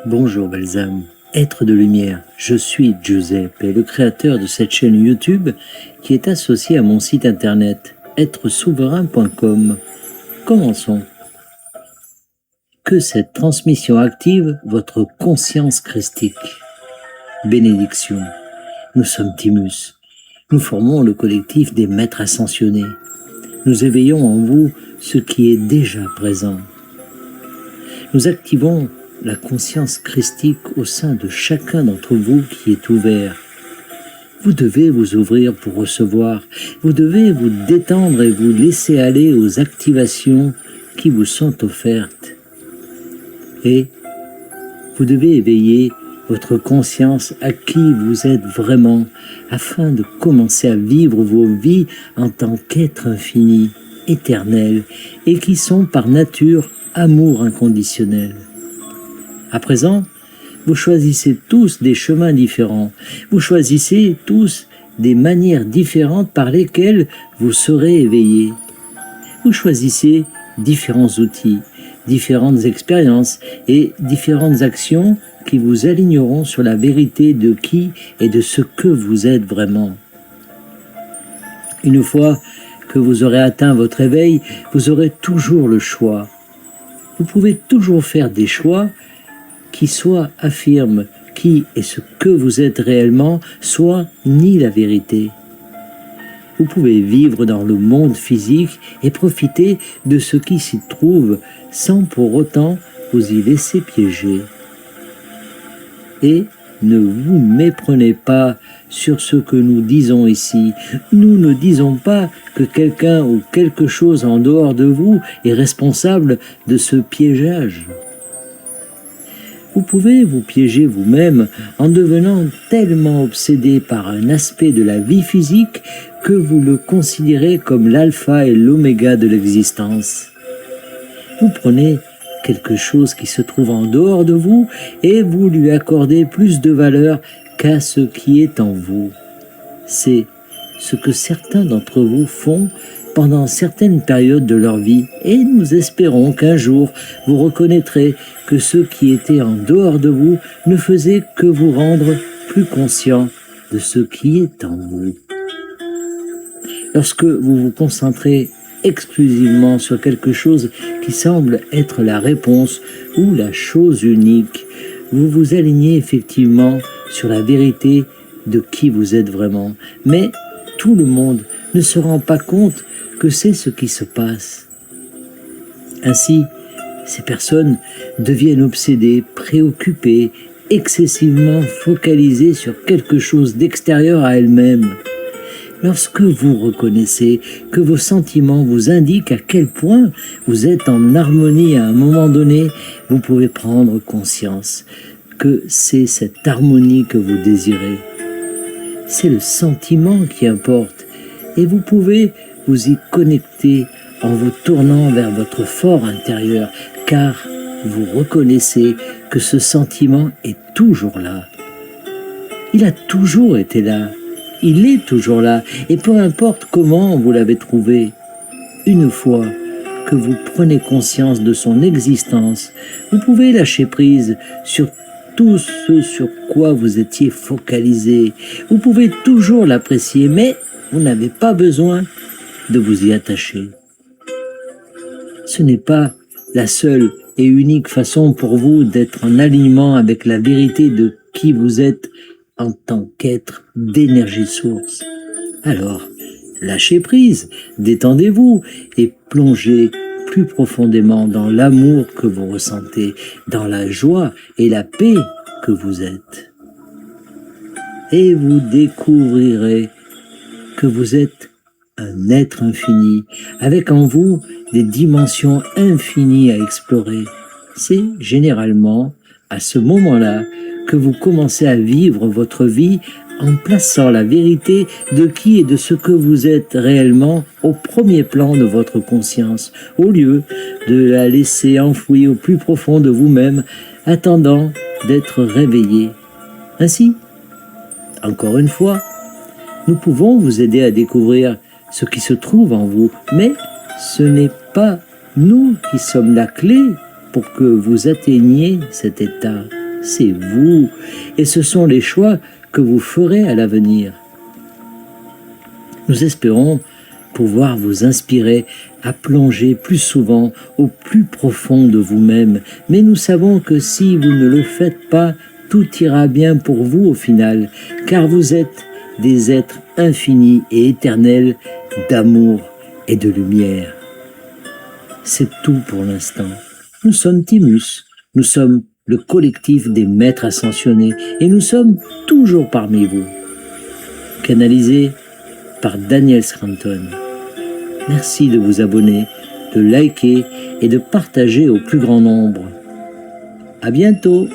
Bonjour belles âmes, êtres de lumière, je suis Giuseppe, le créateur de cette chaîne YouTube qui est associée à mon site internet êtresouverain.com. Commençons. Que cette transmission active votre conscience christique. Bénédiction. Nous sommes Timus. Nous formons le collectif des maîtres ascensionnés. Nous éveillons en vous ce qui est déjà présent. Nous activons la conscience christique au sein de chacun d'entre vous qui est ouvert. Vous devez vous ouvrir pour recevoir. Vous devez vous détendre et vous laisser aller aux activations qui vous sont offertes. Et vous devez éveiller votre conscience à qui vous êtes vraiment, afin de commencer à vivre vos vies en tant qu'être infini, éternel, et qui sont par nature amour inconditionnel. À présent, vous choisissez tous des chemins différents, vous choisissez tous des manières différentes par lesquelles vous serez éveillés. Vous choisissez différents outils, différentes expériences et différentes actions qui vous aligneront sur la vérité de qui et de ce que vous êtes vraiment. Une fois que vous aurez atteint votre éveil, vous aurez toujours le choix. Vous pouvez toujours faire des choix qui soit affirment qui et ce que vous êtes réellement, soit nie la vérité. Vous pouvez vivre dans le monde physique et profiter de ce qui s'y trouve sans pour autant vous y laisser piéger. Et ne vous méprenez pas sur ce que nous disons ici. Nous ne disons pas que quelqu'un ou quelque chose en dehors de vous est responsable de ce piégeage. Vous pouvez vous piéger vous-même en devenant tellement obsédé par un aspect de la vie physique que vous le considérez comme l'alpha et l'oméga de l'existence. Vous prenez quelque chose qui se trouve en dehors de vous et vous lui accordez plus de valeur qu'à ce qui est en vous. C'est ce que certains d'entre vous font pendant certaines périodes de leur vie, et nous espérons qu'un jour vous reconnaîtrez que ce qui était en dehors de vous ne faisait que vous rendre plus conscient de ce qui est en vous. Lorsque vous vous concentrez exclusivement sur quelque chose qui semble être la réponse ou la chose unique, vous vous alignez effectivement sur la vérité de qui vous êtes vraiment. Mais tout le monde ne se rend pas compte que c'est ce qui se passe. Ainsi, ces personnes deviennent obsédées, préoccupées, excessivement focalisées sur quelque chose d'extérieur à elles-mêmes. Lorsque vous reconnaissez que vos sentiments vous indiquent à quel point vous êtes en harmonie à un moment donné, vous pouvez prendre conscience que c'est cette harmonie que vous désirez. C'est le sentiment qui importe, et vous pouvez vous y connecter en vous tournant vers votre fort intérieur, car vous reconnaissez que ce sentiment est toujours là. Il a toujours été là, il est toujours là, et peu importe comment vous l'avez trouvé, une fois que vous prenez conscience de son existence, vous pouvez lâcher prise sur tout ce sur quoi vous étiez focalisé. Vous pouvez toujours l'apprécier, mais vous n'avez pas besoin de vous y attacher. Ce n'est pas la seule et unique façon pour vous d'être en alignement avec la vérité de qui vous êtes en tant qu'être d'énergie source. Alors, lâchez prise, détendez-vous et plongez plus profondément dans l'amour que vous ressentez, dans la joie et la paix que vous êtes. Et vous découvrirez que vous êtes un être infini, avec en vous des dimensions infinies à explorer. C'est généralement à ce moment-là que vous commencez à vivre votre vie en plaçant la vérité de qui et de ce que vous êtes réellement au premier plan de votre conscience, au lieu de la laisser enfouie au plus profond de vous-même, attendant d'être réveillé. Ainsi, encore une fois, nous pouvons vous aider à découvrir ce qui se trouve en vous, mais ce n'est pas nous qui sommes la clé pour que vous atteigniez cet état. c'est vous, et ce sont les choix que vous ferez à l'avenir. Nous espérons pouvoir vous inspirer à plonger plus souvent au plus profond de vous-même, mais nous savons que si vous ne le faites pas, tout ira bien pour vous au final, car vous êtes des êtres infinis et éternels d'amour et de lumière. C'est tout pour l'instant. Nous sommes Timus, nous sommes le collectif des maîtres ascensionnés et nous sommes toujours parmi vous. Canalisé par Daniel Scranton. Merci de vous abonner, de liker et de partager au plus grand nombre. À bientôt!